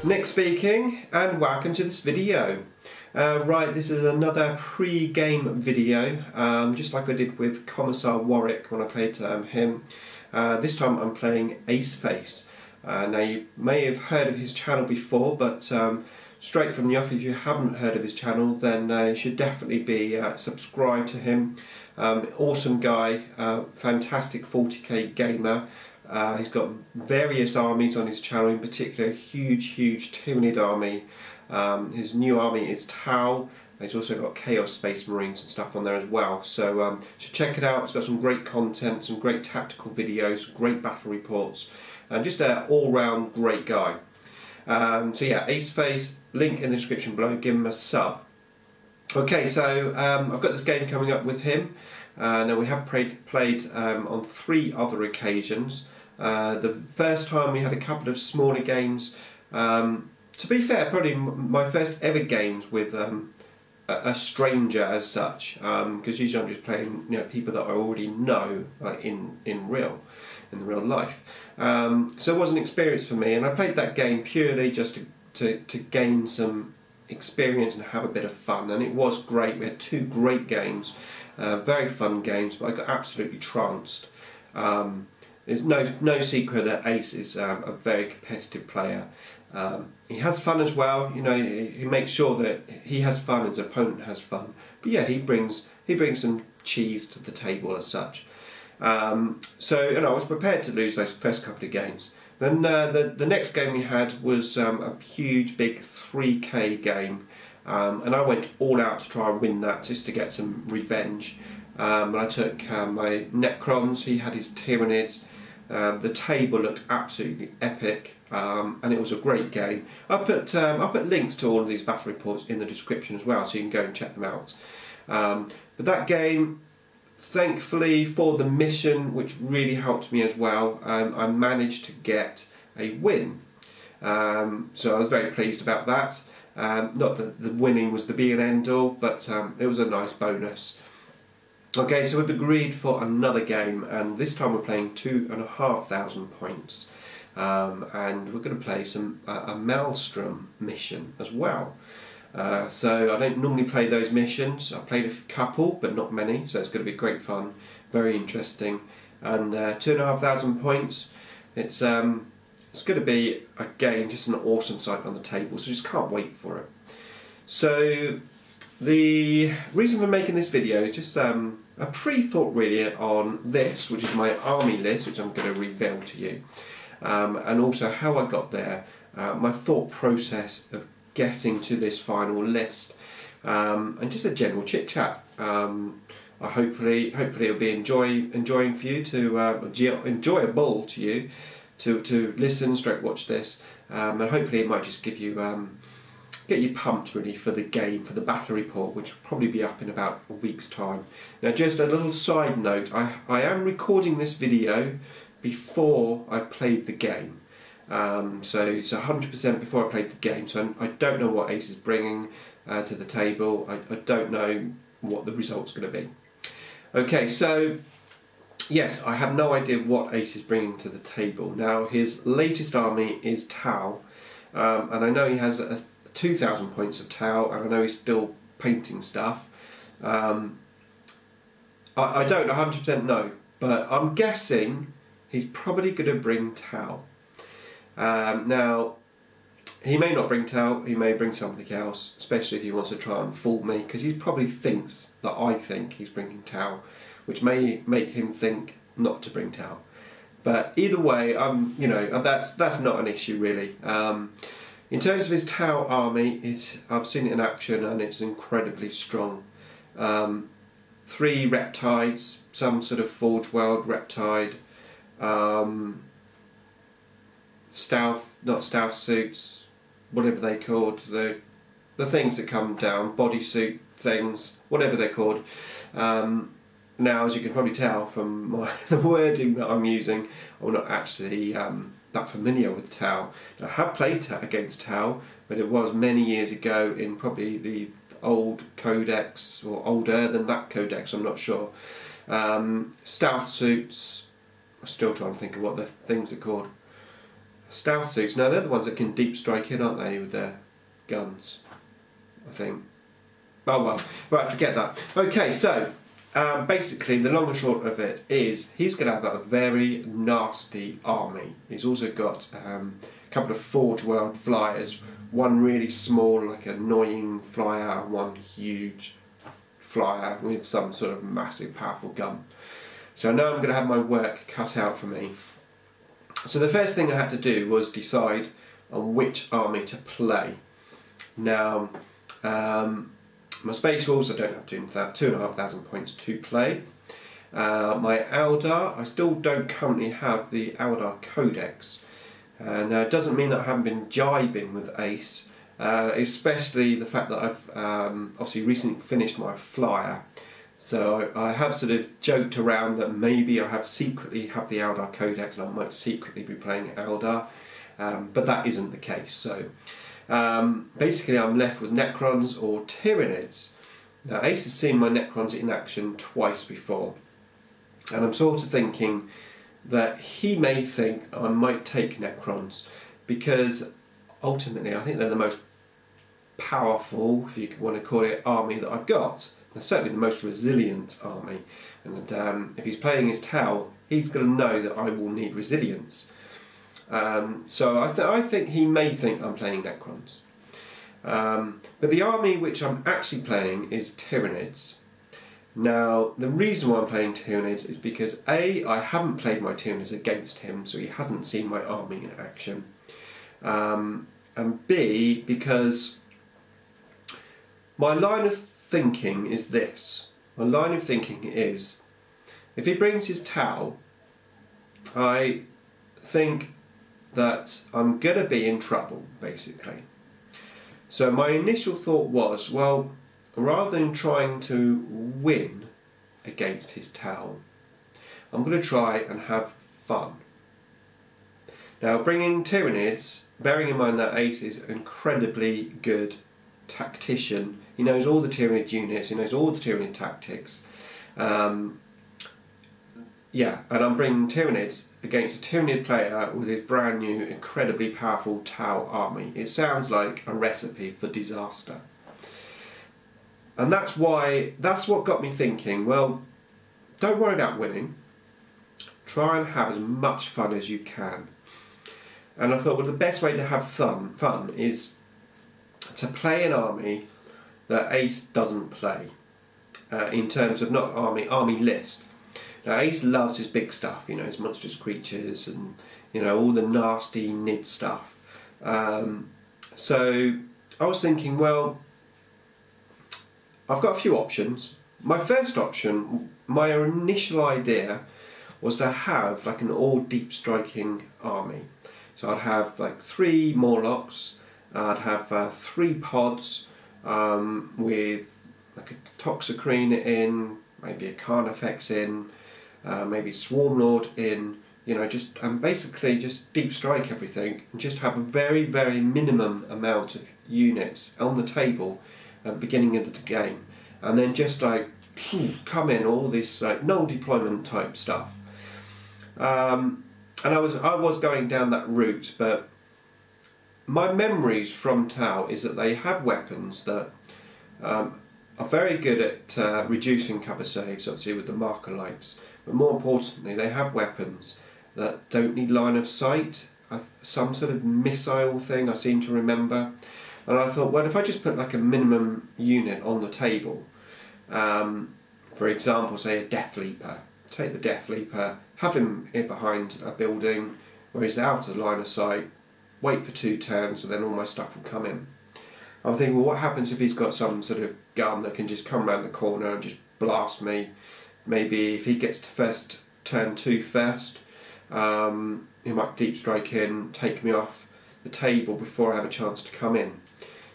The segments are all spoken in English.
Nick speaking, and welcome to this video. Right, this is another pre-game video, just like I did with Commissar Warwick when I played him. This time I'm playing Aceface. Now you may have heard of his channel before, but straight from the off, if you haven't heard of his channel, then you should definitely be subscribed to him. Awesome guy, fantastic 40k gamer. He's got various armies on his channel, in particular a huge Tyranid army. His new army is Tau. He's also got Chaos Space Marines and stuff on there as well, so you should check it out. It's got some great content, some great tactical videos, great battle reports, and just an all-round great guy. So yeah, Aceface, link in the description below, give him a sub. Okay, so I've got this game coming up with him. Now we have played on 3 other occasions. The first time we had a couple of smaller games. To be fair, probably my first ever games with a stranger as such, because usually I'm just playing, people that I already know, like in the real life. So it was an experience for me, and I played that game purely just to gain some experience and have a bit of fun, and it was great. We had 2 great games, very fun games, but I got absolutely tranced. There's no secret that Ace is a very competitive player. He has fun as well. He makes sure that he has fun and his opponent has fun. But yeah, he brings some cheese to the table as such. So I was prepared to lose those first couple of games. Then the next game we had was a huge big 3k game, and I went all out to try and win that, just to get some revenge. And I took my Necrons. He had his Tyranids. The table looked absolutely epic, and it was a great game. I'll put links to all of these battle reports in the description as well, so you can go and check them out. But that game, thankfully for the mission, which really helped me as well, I managed to get a win. So I was very pleased about that. Not that the winning was the be and end all, but it was a nice bonus. Okay, so we've agreed for another game, and this time we're playing 2,500 points, and we're going to play a Maelstrom mission as well. So I don't normally play those missions. I played a couple, but not many, so it's going to be great fun, very interesting. And 2,500 points. It's going to be a game, just an awesome sight on the table, so just can't wait for it. So the reason for making this video is just a pre-thought really on this, which is my army list, which I'm going to reveal to you, and also how I got there, my thought process of getting to this final list, and just a general chit chat. Hopefully it'll be enjoying for you to enjoyable to you to listen, stroke watch this, and hopefully it might just give you get you pumped really for the game, for the battle report, which will probably be up in about a week's time. Now, just a little side note, I am recording this video before I played the game. So it's 100% before I played the game, so I don't know what Ace is bringing to the table. I don't know what the result's going to be. Okay, so yes, I have no idea what Ace is bringing to the table. Now, his latest army is Tau, and I know he has 2,000 points of Tau, and I know he's still painting stuff. I don't 100% know, but I'm guessing he's probably going to bring Tau. Now, he may not bring Tau, he may bring something else, especially if he wants to try and fool me, because he probably thinks that I think he's bringing Tau, which may make him think not to bring Tau. But either way, that's not an issue really. In terms of his Tau army, I've seen it in action and it's incredibly strong. 3 Reptides, some sort of Forge World Reptide, not stealth suits, whatever they're called, the things that come down, bodysuit things, whatever they're called. Now, as you can probably tell from the wording that I'm using, I'm not actually that familiar with Tau. Now, I have played against Tau, but it was many years ago in probably the old codex, or older than that codex, I'm not sure. Stealth suits, I'm still trying to think of what the things are called. stealth suits. Now they're the ones that can deep strike in, aren't they, with their guns, I think. Oh well, right, forget that. Okay, so basically the long and short of it is he's going to have a very nasty army. He's also got a couple of Forge World flyers, one really small, like annoying flyer, and one huge flyer with some sort of massive powerful gun. So now I'm going to have my work cut out for me. So the first thing I had to do was decide on which army to play. Now, my Space Wolves, I don't have 2,500 points to play. My Eldar, I still don't currently have the Eldar Codex. Now it doesn't mean that I haven't been jibing with Ace, especially the fact that I've obviously recently finished my flyer. So I have sort of joked around that maybe I secretly have the Eldar Codex and I might secretly be playing Eldar, but that isn't the case. So basically I'm left with Necrons or Tyranids. Now Ace has seen my Necrons in action twice before, and I'm sort of thinking that he may think I might take Necrons because ultimately I think they're the most powerful, if you want to call it, army that I've got. They're certainly the most resilient army, and if he's playing his Tau, he's going to know that I will need resilience. So I think he may think I'm playing Necrons. But the army which I'm actually playing is Tyranids. Now, the reason why I'm playing Tyranids is because A, I haven't played my Tyranids against him, so he hasn't seen my army in action. And B, because my line of thinking is this. My line of thinking is, if he brings his Tau, I think that I'm going to be in trouble, basically. So my initial thought was, well, rather than trying to win against his Tau, I'm going to try and have fun. Now, bringing Tyranids, bearing in mind that Ace is an incredibly good tactician, he knows all the Tyranid units, he knows all the Tyranid tactics. Yeah, and I'm bringing Tyranids against a Tyranid player with his brand new, incredibly powerful Tau army. It sounds like a recipe for disaster. And that's what got me thinking, well, don't worry about winning. Try and have as much fun as you can. And I thought, well, the best way to have fun is to play an army that Ace doesn't play, in terms of not army list. Now Ace loves his big stuff, you know, his monstrous creatures and, you know, all the nasty Nid stuff. So I was thinking, well, I've got a few options. My first option, my initial idea, was to have like an all deep striking army. So I'd have like 3 Morlocks, I'd have 3 pods with like a Toxicrene in, maybe a Carnifex in, maybe Swarmlord in, you know, and basically just deep strike everything and just have a very, very minimum amount of units on the table at the beginning of the game, and then just like come in all this like null deployment type stuff. And I was going down that route, but my memories from Tau is that they have weapons that are very good at reducing cover saves, obviously with the marker lights, but more importantly they have weapons that don't need line of sight, some sort of missile thing I seem to remember. And I thought, well, if I just put like a minimum unit on the table, for example, say a Death Leaper, take the Death Leaper, have him in behind a building where he's out of line of sight, wait for 2 turns and then all my stuff will come in. I'm thinking, well, what happens if he's got some sort of gun that can just come around the corner and just blast me? Maybe if he gets to turn 2 first, he might deep strike in, take me off the table before I have a chance to come in.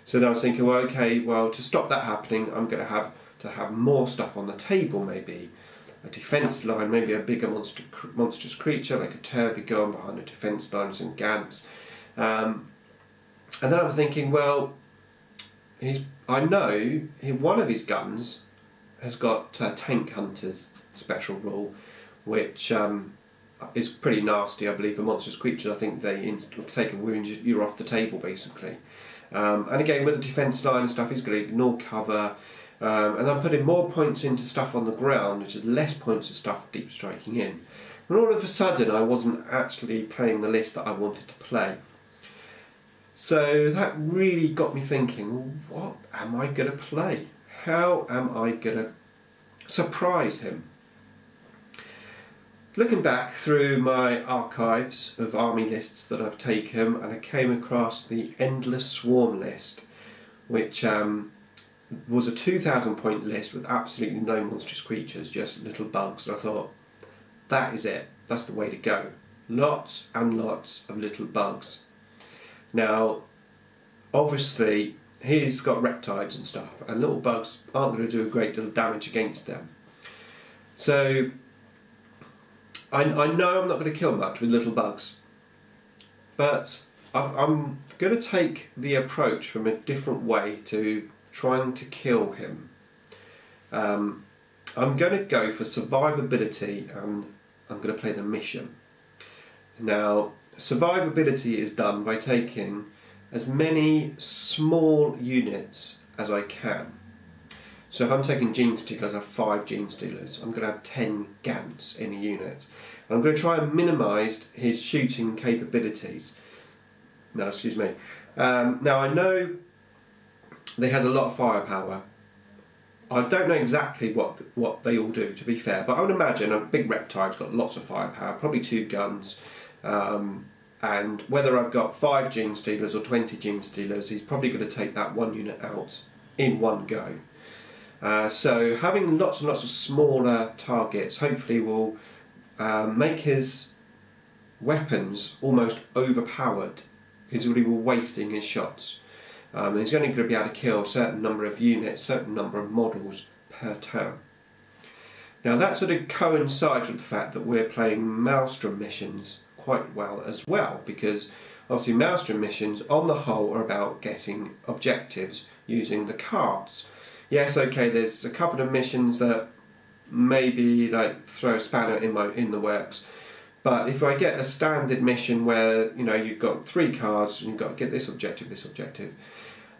So then I was thinking, well, okay, well, to stop that happening, I'm going to have more stuff on the table, maybe a defence line, maybe a bigger monstrous creature like a Tervigon behind a defence line, some Gants. And then I was thinking, well, I know one of his guns has got Tank Hunter's special rule, which is pretty nasty. I believe the monstrous creatures, I think they take a wound, you're off the table basically. And again, with the defence line and stuff, he's going to ignore cover. And I'm putting more points into stuff on the ground, which is less points of stuff deep striking in. And all of a sudden I wasn't actually playing the list that I wanted to play. So that really got me thinking, what am I going to play? How am I going to surprise him? Looking back through my archives of army lists that I've taken, and I came across the Endless Swarm list, which was a 2,000 point list with absolutely no monstrous creatures, just little bugs. And I thought, that is it, that's the way to go. Lots and lots of little bugs. Now, obviously, he's got reptiles and stuff, and little bugs aren't going to do a great deal of damage against them. So, I know I'm not going to kill much with little bugs, but I'm going to take the approach from a different way to trying to kill him. I'm going to go for survivability, and I'm going to play the mission. Now, survivability is done by taking as many small units as I can. So if I'm taking Gene Stealers, I have 5 Gene Stealers. I'm going to have 10 Gants in a unit. And I'm going to try and minimise his shooting capabilities. No, excuse me. Now I know that he has a lot of firepower. I don't know exactly what they all do, to be fair, but I would imagine a big reptile's got lots of firepower, probably 2 guns. And whether I've got 5 Gene Stealers or 20 Gene Stealers, he's probably going to take that 1 unit out in one go. So having lots and lots of smaller targets hopefully will make his weapons almost overpowered, because he'll be wasting his shots. He's only going to be able to kill a certain number of units, certain number of models per turn. Now that sort of coincides with the fact that we're playing Maelstrom missions quite well as well, because obviously Maelstrom missions on the whole are about getting objectives using the cards. Yes, okay, there's a couple of missions that maybe like throw a spanner in the works, but if I get a standard mission where, you know, you've got 3 cards and you've got to get this objective,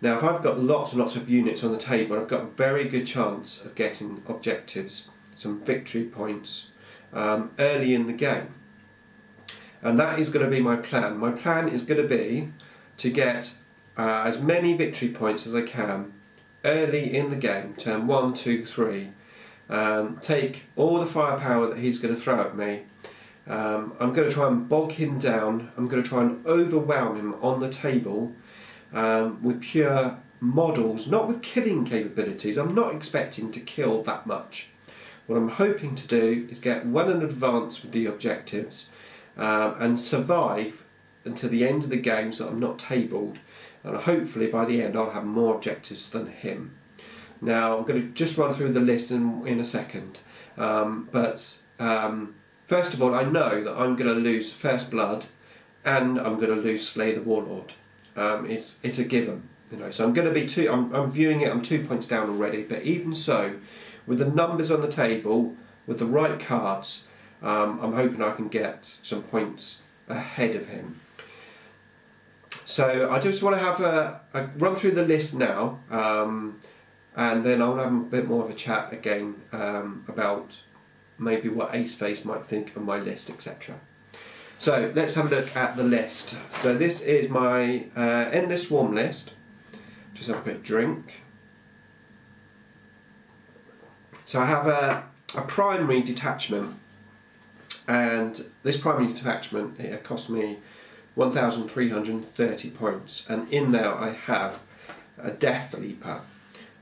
now if I've got lots and lots of units on the table, I've got a very good chance of getting objectives, some victory points early in the game. And that is going to be my plan. My plan is going to be to get as many victory points as I can early in the game, turn 1, 2, 3, take all the firepower that he's going to throw at me. I'm going to try and bog him down. I'm going to try and overwhelm him on the table with pure models, not with killing capabilities. I'm not expecting to kill that much. What I'm hoping to do is get well in advance with the objectives and survive until the end of the game so I'm not tabled, and hopefully by the end I'll have more objectives than him. Now I'm going to just run through the list in a second, but first of all, I know that I'm going to lose First Blood and I'm going to lose Slay the Warlord. It's a given, you know. So I'm going to be I'm viewing it, I'm 2 points down already, but even so, with the numbers on the table, with the right cards, I'm hoping I can get some points ahead of him. So I just want to have a run through the list now, and then I'll have a bit more of a chat again about maybe what Aceface might think of my list, etc. So let's have a look at the list. So this is my Endless Swarm list. Just have a quick drink. So I have a primary detachment, and this primary detachment, it cost me 1,330 points, and in there I have a Death Leaper.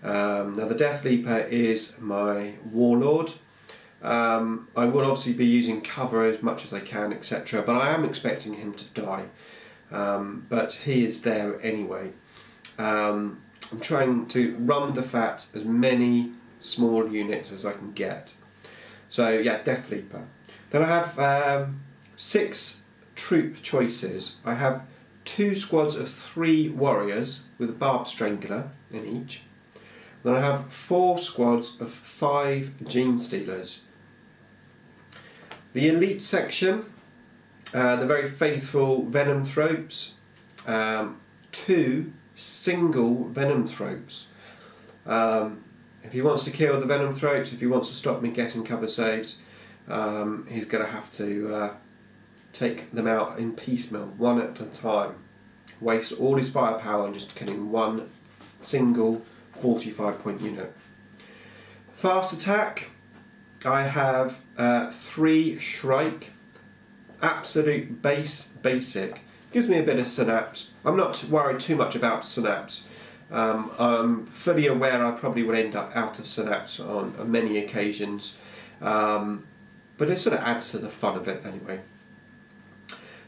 Now the Death Leaper is my Warlord. I will obviously be using cover as much as I can, etc., but I am expecting him to die, but he is there anyway. I'm trying to run the fat as many small units as I can get. So yeah, Death Leaper. Then I have 6 troop choices. I have 2 squads of 3 warriors with a barbed strangler in each. Then I have 4 squads of 5 Gene Stealers. The elite section, the very faithful Venom Thropes, 2 single Venom Thropes. If he wants to kill the Venom Thropes, if he wants to stop me getting cover saves, he's going to have to take them out in piecemeal, one at a time. Waste all his firepower on just killing one single 45-point unit. Fast attack, I have 3 Shrike, absolute basic. Gives me a bit of synapse. I'm not worried too much about synapse. I'm fully aware I probably would end up out of synapse on many occasions, but it sort of adds to the fun of it anyway.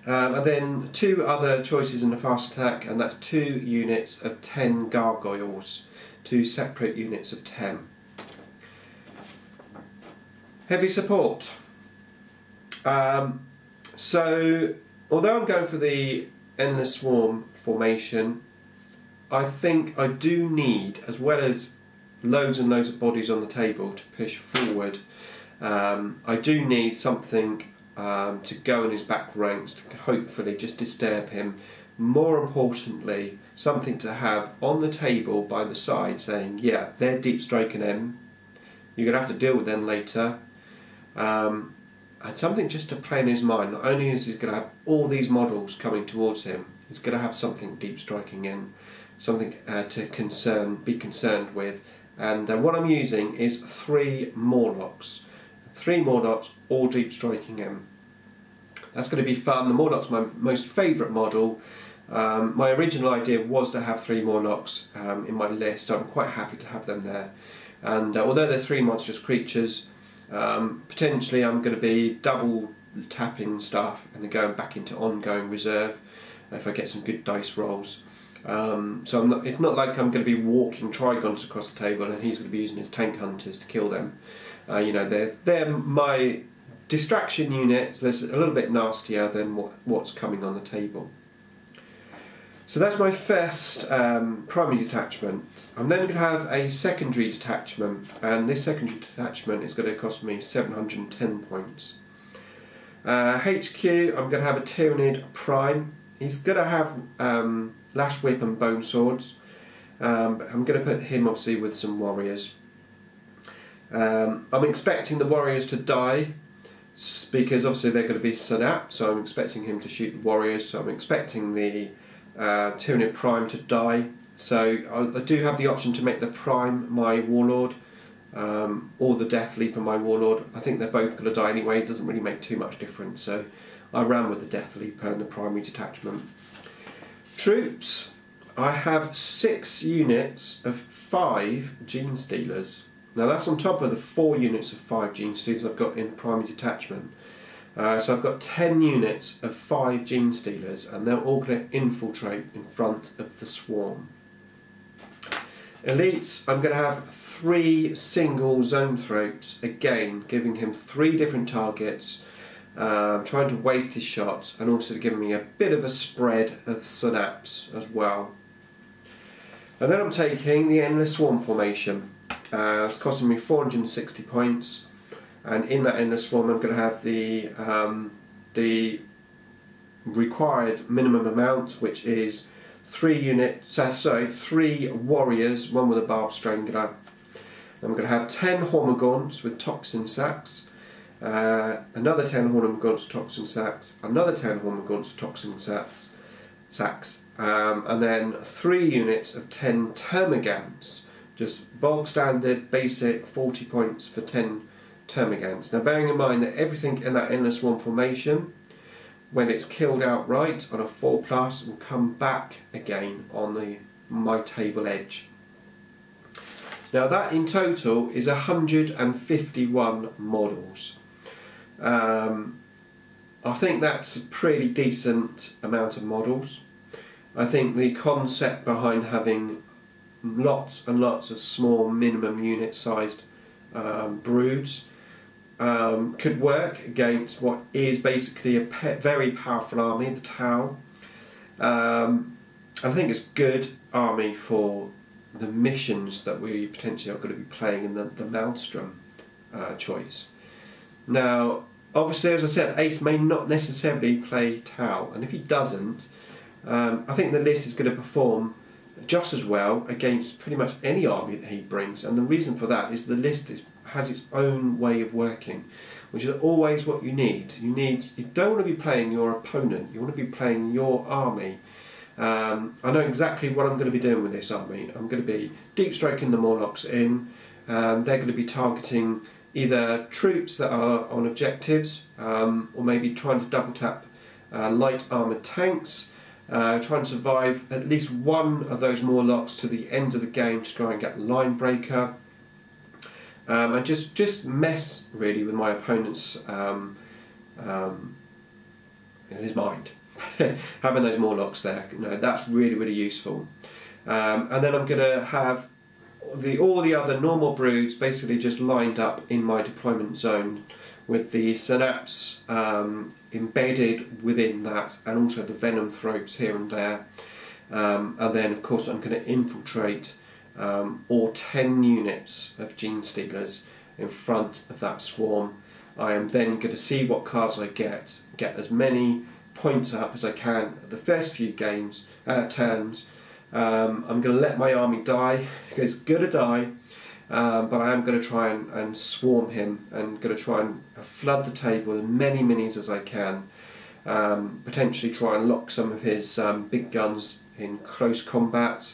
And then 2 other choices in the fast attack, and that's 2 units of 10 gargoyles, 2 separate units of 10. Heavy support. So although I'm going for the Endless Swarm formation, I think I do need, as well as loads and loads of bodies on the table to push forward, I do need something to go in his back ranks to hopefully just disturb him. More importantly, something to have on the table by the side saying, yeah, they're deep striking him, you're going to have to deal with them later. And something just to play in his mind. Not only is he going to have all these models coming towards him, he's going to have something deep striking in, something to be concerned with. And what I'm using is 3 Morlocks. 3 Morlocks, all deep striking him. That's going to be fun. The Morlock's my most favourite model. My original idea was to have 3 Morlocks in my list. I'm quite happy to have them there. And although they're 3 monstrous creatures, potentially I'm going to be double tapping stuff and then going back into ongoing reserve if I get some good dice rolls. So it's not like I'm going to be walking Trigons across the table and he's going to be using his tank hunters to kill them. You know, they're my distraction units. They're a little bit nastier than what's coming on the table. So that's my first primary detachment. I'm then going to have a secondary detachment, and this secondary detachment is going to cost me 710 points. HQ, I'm going to have a Tyranid Prime. He's going to have Lash Whip and Bone Swords. I'm going to put him obviously with some warriors. I'm expecting the warriors to die because obviously they're going to be Synap, so I'm expecting him to shoot the warriors, so I'm expecting the Tyranid Prime to die. So I do have the option to make the Prime my Warlord, or the Death Leaper my Warlord. I think they're both going to die anyway, it doesn't really make too much difference, so I ran with the Death Leaper and the primary detachment. Troops, I have 6 units of 5 Gene Stealers. Now that's on top of the 4 units of 5 Gene Stealers I've got in primary detachment. So I've got 10 units of 5 Gene Stealers, and they're all going to infiltrate in front of the swarm. Elites, I'm going to have 3 single Zone Thropes, again giving him 3 different targets, trying to waste his shots, and also giving me a bit of a spread of synapse as well. And then I'm taking the Endless Swarm formation. It's costing me 460 points. And in that Endless Swarm, I'm going to have the required minimum amount, which is 3 warriors, one with a barbed strangler. I'm going to have 10 Hormagaunts with toxin sacks, another 10 Hormagaunts with toxin sacks, another 10 Hormagaunts with toxin sacks, and then 3 units of 10 Termagants, just bog standard, basic, 40 points for 10 Termagants. Now bearing in mind that everything in that Endless Swarm formation, when it's killed outright on a 4+, will come back again on my table edge. Now that in total is 151 models. I think that's a pretty decent amount of models. I think the concept behind having lots and lots of small minimum unit sized broods could work against what is basically a very powerful army, the Tau. I think it's good army for the missions that we potentially are going to be playing in the Maelstrom choice. Now, obviously, as I said, Ace may not necessarily play Tau, and if he doesn't, I think the list is going to perform just as well against pretty much any army that he brings, and the reason for that is the list has its own way of working, which is always what you need. You don't want to be playing your opponent, you want to be playing your army. I know exactly what I'm going to be doing with this army. I'm going to be deep stroking the Morlocks in. They're going to be targeting either troops that are on objectives, or maybe trying to double tap light armoured tanks, trying to survive at least one of those Morlocks to the end of the game to try and get line breaker, and just mess really with my opponent's his mind. Having those Morlocks there, that's really useful. And then I'm going to have all the other normal broods basically just lined up in my deployment zone, with the synapse embedded within that, and also the venom thropes here and there. And then of course I'm going to infiltrate all 10 units of Gene Stealers in front of that swarm. I am then going to see what cards I get as many points up as I can the first few turns. I'm going to let my army die, because it's going to die, but I am going to try and swarm him, and going to try and flood the table with as many minis as I can, potentially try and lock some of his big guns in close combat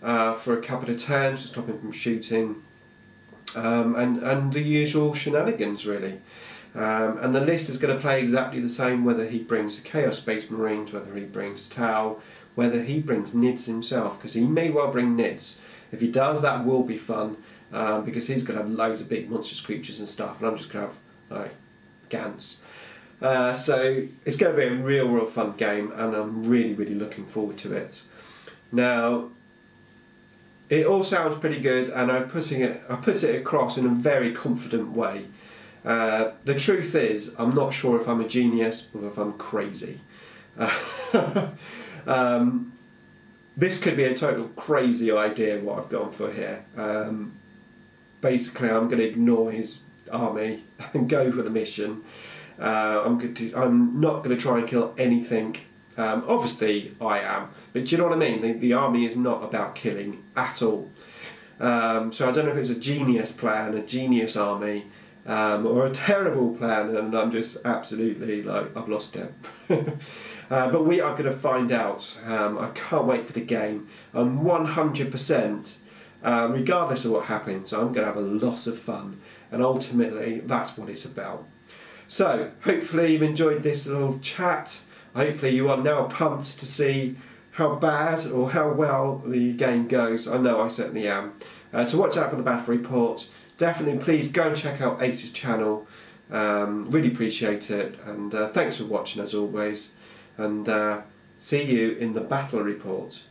for a couple of turns to stop him from shooting, and the usual shenanigans really. And the list is going to play exactly the same whether he brings the Chaos Space Marines, whether he brings Tau, whether he brings Nids himself, because he may well bring Nids. If he does, that will be fun, because he's going to have loads of big monstrous creatures and stuff, and I'm just going to have like Gans. So it's going to be a real fun game, and I'm really looking forward to it. Now, it all sounds pretty good, and I put it across in a very confident way. The truth is, I'm not sure if I'm a genius or if I'm crazy. This could be a total crazy idea what I've gone for here. Basically, I'm going to ignore his army and go for the mission. I'm not going to try and kill anything. Obviously, I am, but do you know what I mean? The army is not about killing at all. So I don't know if it's a genius plan, a genius army, or a terrible plan, and I'm just absolutely like, I've lost it. But we are going to find out. I can't wait for the game. I'm 100%, regardless of what happens, I'm going to have a lot of fun, and ultimately that's what it's about. So hopefully you've enjoyed this little chat. Hopefully you are now pumped to see how bad or how well the game goes. I know I certainly am. So watch out for the battle report. Definitely please go and check out Ace's channel. Really appreciate it, and thanks for watching as always, and see you in the battle report.